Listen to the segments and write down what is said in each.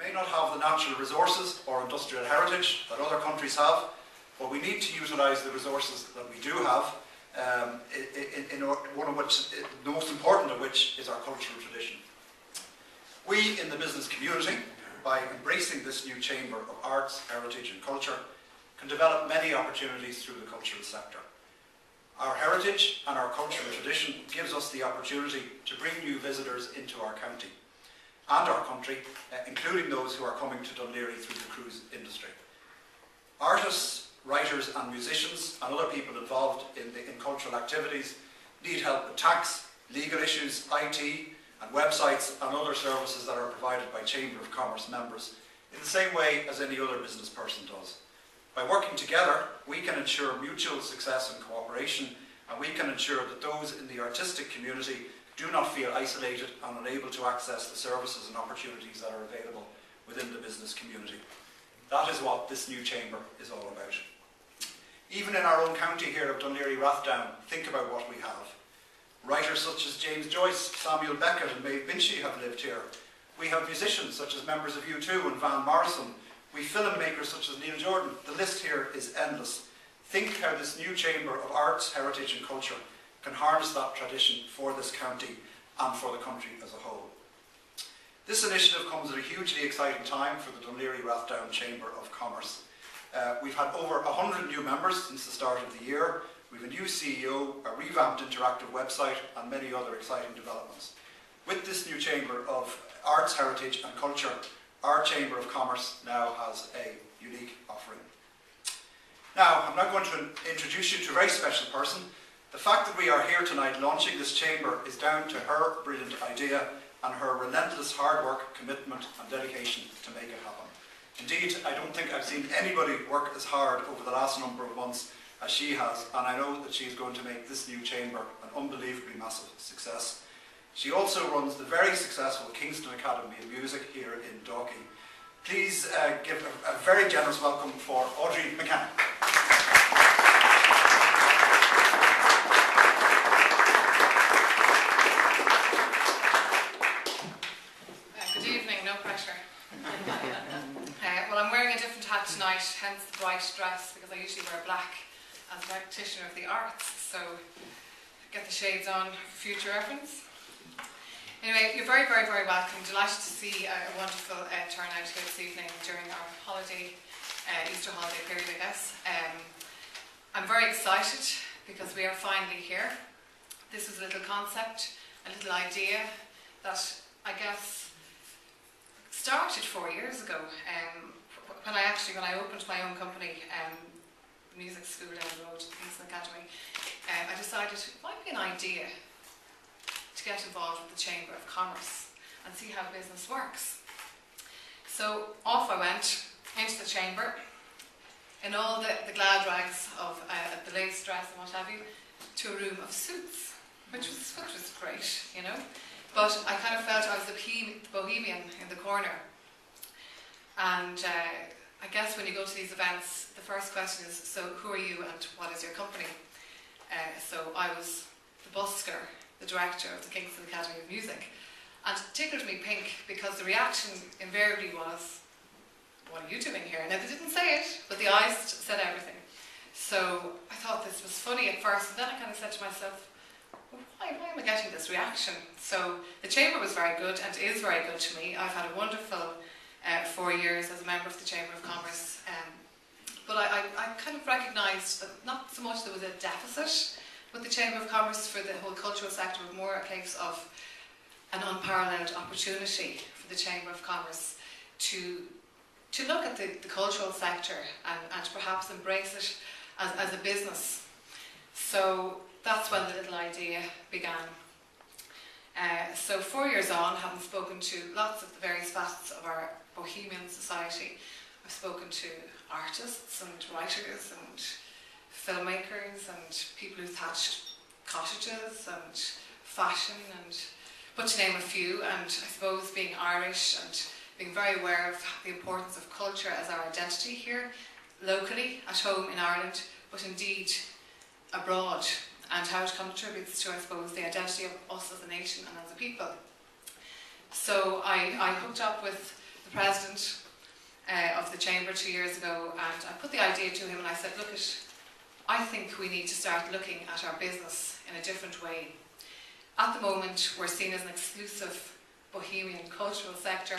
may not have the natural resources or industrial heritage that other countries have, but we need to utilise the resources that we do have, one of which, the most important of which, is our cultural tradition. We in the business community, by embracing this new chamber of arts, heritage and culture, can develop many opportunities through the cultural sector. Our heritage and our cultural tradition gives us the opportunity to bring new visitors into our county and our country, including those who are coming to Dún Laoghaire through the cruise industry. Artists, writers and musicians and other people involved in cultural activities need help with tax, legal issues, IT and websites and other services that are provided by Chamber of Commerce members in the same way as any other business person does. By working together, we can ensure mutual success and cooperation, and we can ensure that those in the artistic community do not feel isolated and unable to access the services and opportunities that are available within the business community. That is what this new chamber is all about. Even in our own county here of Dún Laoghaire Rathdown, think about what we have. Writers such as James Joyce, Samuel Beckett and Maeve Binchy have lived here. We have musicians such as members of U2 and Van Morrison. We filmmakers such as Neil Jordan. The list here is endless. Think how this new chamber of arts, heritage and culture can harness that tradition for this county and for the country as a whole. This initiative comes at a hugely exciting time for the Dún Laoghaire Rathdown Chamber of Commerce. We've had over 100 new members since the start of the year. We've a new CEO, a revamped interactive website and many other exciting developments. With this new chamber of arts, heritage and culture, our Chamber of Commerce now has a unique offering. Now, I'm now going to introduce you to a very special person. The fact that we are here tonight launching this chamber is down to her brilliant idea and her relentless hard work, commitment and dedication to make it happen. Indeed, I don't think I've seen anybody work as hard over the last number of months as she has, and I know that she is going to make this new chamber an unbelievably massive success. She also runs the very successful Kingston Academy of Music here in Dalkey. Please give a very generous welcome for Audrey McCann. Good evening, no pressure. Well, I'm wearing a different hat tonight, hence the bright dress, because I usually wear black as a practitioner of the arts, so get the shades on for future reference. Anyway, you're very, very, very welcome. Delighted to see a wonderful turnout here this evening during our holiday, Easter holiday period, I guess. I'm very excited because we are finally here. This was a little concept, a little idea that I guess started 4 years ago. When I opened my own company, music school down the road, Kingston Academy, I decided it might be an idea to get involved with the Chamber of Commerce and see how business works. So off I went into the chamber in all the glad rags of the lace dress and what have you, to a room of suits, which was great, you know. But I kind of felt I was the bohemian in the corner. And I guess when you go to these events, the first question is, so who are you and what is your company? So I was the busker, the director of the Kingston Academy of Music, and it tickled me pink because the reaction invariably was, what are you doing here? Now they didn't say it, but the eyes said everything. So I thought this was funny at first, and then I kind of said to myself, well, why am I getting this reaction? So the chamber was very good and is very good to me. I've had a wonderful 4 years as a member of the Chamber of Commerce, but I kind of recognised that not so much there was a deficit with the Chamber of Commerce for the whole cultural sector, but more a case of an unparalleled opportunity for the Chamber of Commerce to look at the cultural sector and perhaps embrace it as a business. So that's when the little idea began. So 4 years on, having spoken to lots of the various facets of our bohemian society, I've spoken to artists and writers and filmmakers and people who thatch cottages and fashion, but to name a few. And I suppose being Irish and being very aware of the importance of culture as our identity here, locally, at home in Ireland, but indeed abroad, and how it contributes to, I suppose, the identity of us as a nation and as a people. So I hooked up with the the president of the Chamber 2 years ago, and I put the idea to him and I said, look, I think we need to start looking at our business in a different way. At the moment, we're seen as an exclusive bohemian cultural sector,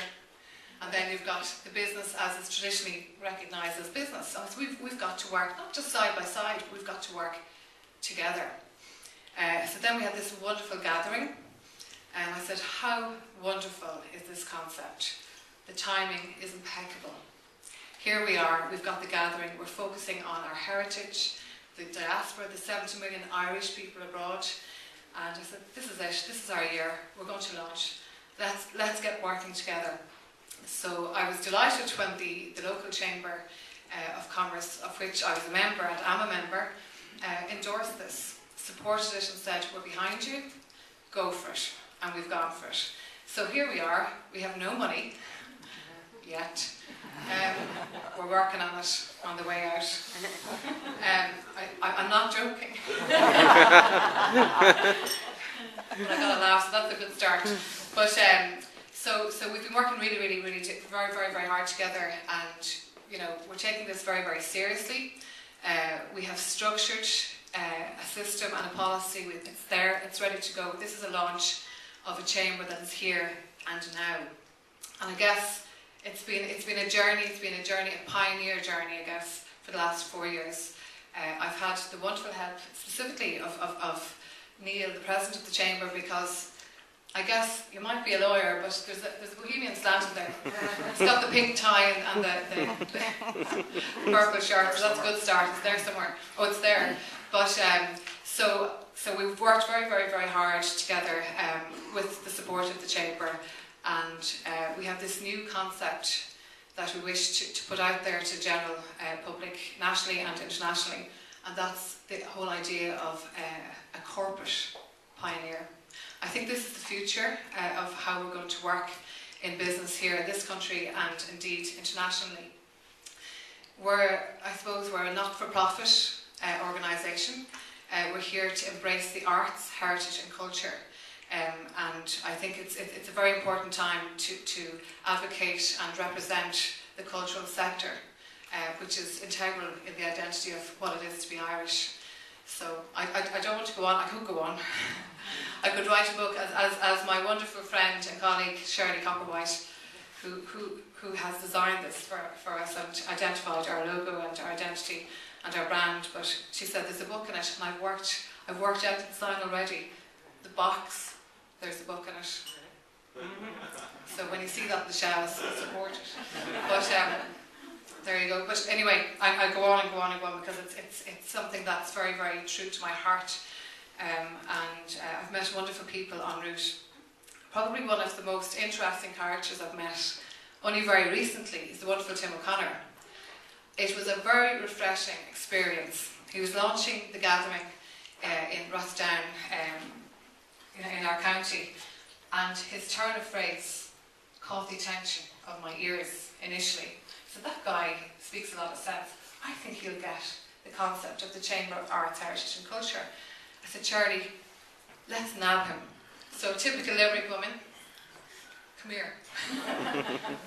and then you've got the business as is traditionally recognised as business. So we've got to work, not just side by side, but we've got to work together. So then we had this wonderful gathering, and I said, how wonderful is this concept? The timing is impeccable. Here we are, we've got the gathering, we're focusing on our heritage, the diaspora, the 70 million Irish people abroad, and I said, this is it, this is our year, we're going to launch. Let's get working together. So I was delighted when the local Chamber of Commerce, of which I was a member and am a member, endorsed this, supported it and said, we're behind you, go for it. And we've gone for it. So here we are, we have no money yet. We're working on it on the way out. I'm not joking. But I got a laugh, so that's a good start. But so we've been working really very hard together, and you know, we're taking this very seriously. We have structured a system and a policy. It's there, it's ready to go. This is a launch of a chamber that is here and now. And I guess it's been a journey, a pioneer journey, I guess, for the last 4 years. I've had the wonderful help specifically of Neil, the president of the chamber, because I guess you might be a lawyer, but there's a bohemian slant in there. It's got the pink tie and the purple shirt, so that's a good start. It's there somewhere. Oh, it's there. But so we've worked very hard together with the support of the chamber, and we have this new concept that we wish to put out there to general public, nationally and internationally, and that's the whole idea of a corporate pioneer. I think this is the future of how we're going to work in business here in this country and indeed internationally. I suppose we're a not-for-profit organisation. We're here to embrace the arts, heritage and culture. And I think it's a very important time to advocate and represent the cultural sector, which is integral in the identity of what it is to be Irish. So I don't want to go on, I could go on. I could write a book as my wonderful friend and colleague Shirley Copperwhite, who has designed this for us and identified our logo and our identity and our brand, but she said there's a book in it, and I've worked out the design already. The box, there's a book in it. So when you see that on the shelves, support it. But there you go. But anyway, I go on because it's something that's very true to my heart. And I've met wonderful people en route. Probably one of the most interesting characters I've met only very recently is the wonderful Tim O'Connor. It was a very refreshing experience. He was launching the gathering in Rossdown in our county, and his turn of phrase caught the attention of my ears initially. So that guy speaks a lot of sense. I think he'll get the concept of the Chamber of Arts, Heritage and Culture. I said, Charlie, let's nab him. So typical Limerick woman, come here.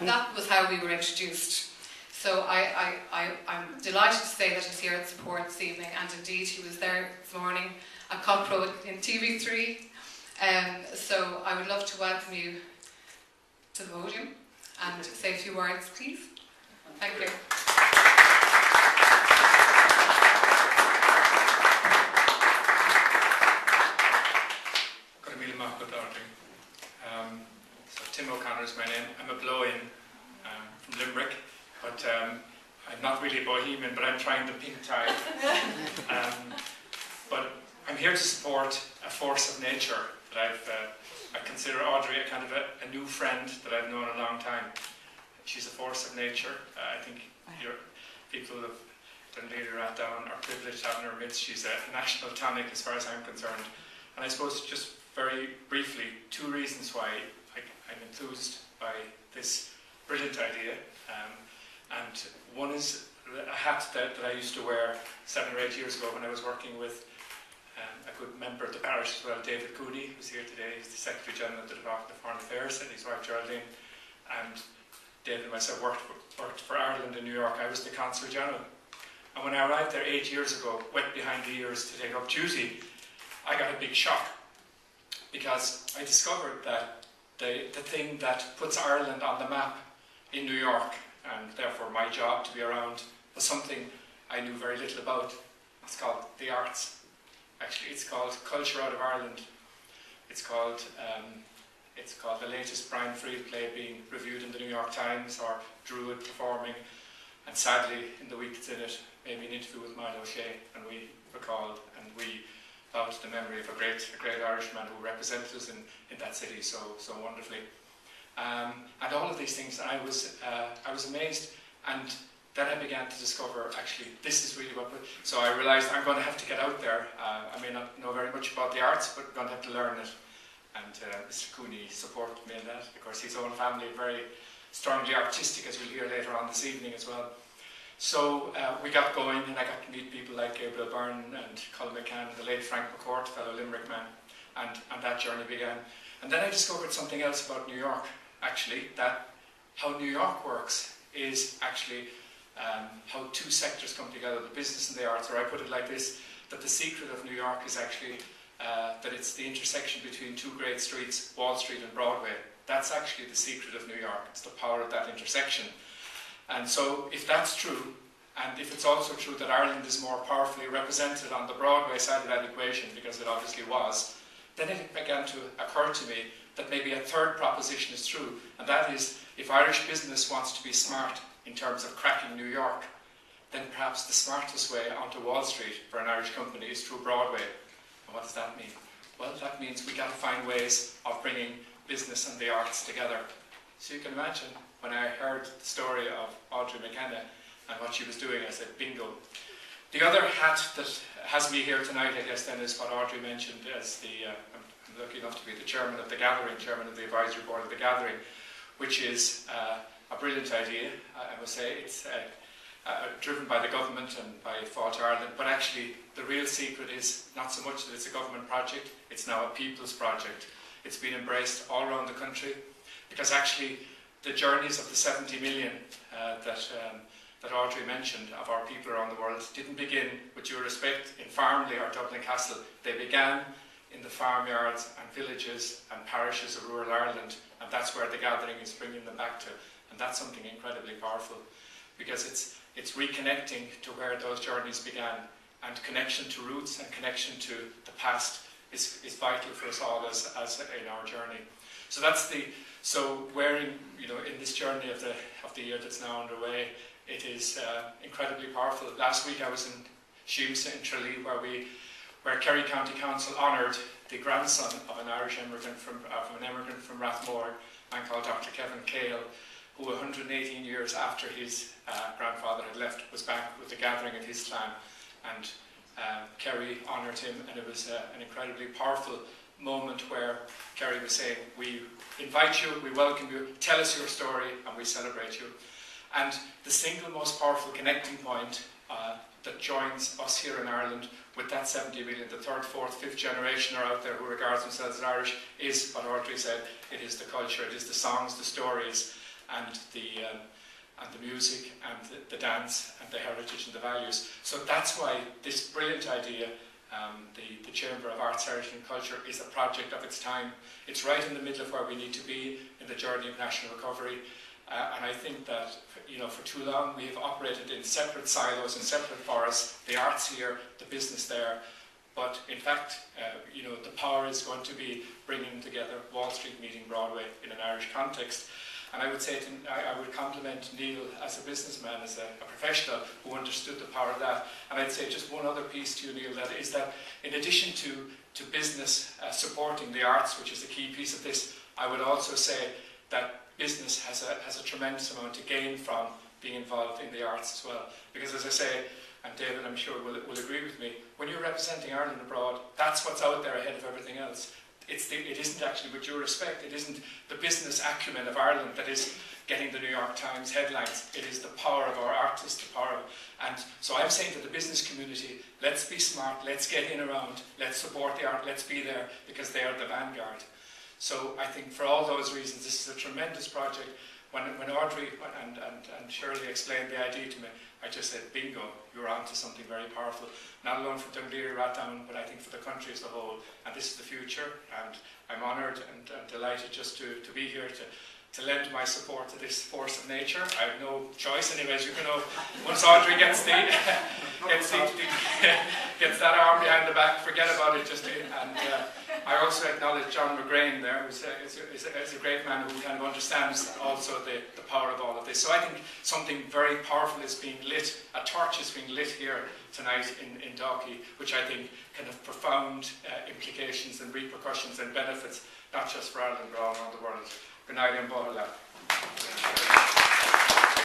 That was how we were introduced. So I'm delighted to say that he's here in support this evening, and indeed he was there this morning at CopRoad in TV3. So I would love to welcome you to the podium and say a few words, please. Thank you. So Tim O'Connor is my name. I'm a blow-in from Limerick, but I'm not really a bohemian, but I'm trying the pink tie. But I'm here to support a force of nature that I consider Audrey a kind of a new friend that I've known a long time. She's a force of nature. I think people have done Leader Rat down are privileged having her midst. She's a national tonic as far as I'm concerned. And I suppose just very briefly, 2 reasons why I'm enthused by this brilliant idea. And one is a hat that I used to wear 7 or 8 years ago when I was working with a good member of the parish as well, David Cooney, who's here today. He's the Secretary General of the Department of Foreign Affairs, and his wife Geraldine. And David and myself worked for Ireland in New York. I was the Consul General. And when I arrived there 8 years ago, wet behind the ears to take up duty, I got a big shock, because I discovered that the thing that puts Ireland on the map in New York, and therefore my job to be around, was something I knew very little about. It's called the arts. Actually, it's called Culture Out of Ireland. It's called the latest Brian Freed play being reviewed in the New York Times, or Druid performing, and sadly, in the week that's in it, maybe an interview with Milo O'Shea, and we recalled and we vowed to the memory of a great Irishman who represented us in that city so wonderfully. And all of these things, I was amazed, and then I began to discover, actually, this is really what. So I realised I'm going to have to get out there. I may not know very much about the arts, but I'm going to have to learn it. And Mr. Cooney supported me in that. Of course, his own family very strongly artistic, as we'll hear later on this evening as well. So we got going, and I got to meet people like Gabriel Byrne and Colin McCann, the late Frank McCourt, fellow Limerick man, and that journey began. And then I discovered something else about New York, actually, that how New York works is actually how two sectors come together, the business and the arts, or I put it like this, that the secret of New York is actually that it's the intersection between two great streets, Wall Street and Broadway. That's actually the secret of New York. It's the power of that intersection. And so if that's true, and if it's also true that Ireland is more powerfully represented on the Broadway side of that equation, because it obviously was, then it began to occur to me that maybe a third proposition is true, and that is, if Irish business wants to be smart in terms of cracking New York, then perhaps the smartest way onto Wall Street for an Irish company is through Broadway. And what does that mean? Well, that means we got to find ways of bringing business and the arts together. So you can imagine, when I heard the story of Audrey McKenna and what she was doing, I said, bingo. The other hat that has me here tonight, I guess, then, is what Audrey mentioned as I'm lucky enough to be the chairman of the gathering, chairman of the advisory board of the gathering, which is a brilliant idea. I must say it's driven by the government and by Fáilte Ireland, but actually the real secret is not so much that it's a government project, it's now a people's project. It's been embraced all around the country, because actually the journeys of the 70 million that Audrey mentioned of our people around the world didn't begin, with due respect, in Farmley or Dublin Castle. They began in the farmyards and villages and parishes of rural Ireland, and that's where the gathering is bringing them back to. And that's something incredibly powerful, because it's reconnecting to where those journeys began, and connection to roots and connection to the past is vital for us all as in our journey. So in this journey of the year that's now underway, it is incredibly powerful. Last week I was in Shimsa in Tralee, where Kerry County Council honoured the grandson of an Irish immigrant from Rathmore, a man called Dr. Kevin Cale, who 118 years after his grandfather had left was back with the gathering of his clan, and Kerry honoured him, and it was an incredibly powerful moment where Kerry was saying, we invite you, we welcome you, tell us your story, and we celebrate you. And the single most powerful connecting point that joins us here in Ireland with that 70 million, the third, fourth, fifth generation are out there who regards themselves as Irish, is what Audrey said. It is the culture, it is the songs, the stories, and the music, and the dance, and the heritage and the values. So that's why this brilliant idea, the Chamber of Arts, Heritage and Culture, is a project of its time. It's right in the middle of where we need to be in the journey of national recovery. And I think that, for too long we have operated in separate silos and separate forests, the arts here, the business there. But in fact, the power is going to be bringing together Wall Street meeting Broadway in an Irish context. And I would say, I would compliment Neil as a businessman, as a professional who understood the power of that. And I'd say just one other piece to you, Neil, that is that in addition to business supporting the arts, which is a key piece of this, I would also say that business has a tremendous amount to gain from being involved in the arts as well. Because as I say, and David I'm sure will agree with me, when you're representing Ireland abroad, that's what's out there ahead of everything else. It isn't actually, with due respect, it isn't the business acumen of Ireland that is getting the New York Times headlines. It is the power of our artists, and so I'm saying to the business community, let's be smart, let's get in around, let's support the art, let's be there, because they are the vanguard. So I think for all those reasons, this is a tremendous project, when Audrey and Shirley explained the idea to me, I just said, bingo, you're on to something very powerful, not alone for Dunleary Rathdown, but I think for the country as a whole, and this is the future, and I'm honoured and delighted just to be here to lend my support to this force of nature. I have no choice anyways, you know, once Audrey gets that arm behind the back, forget about it, and I also acknowledge John McGrain there, who is a great man who kind of understands also the power of all of this. So I think something very powerful is being lit, a torch is being lit here tonight in Dalkey, which I think can have profound implications and repercussions and benefits, not just for Ireland, but all around the world. Good night and bye.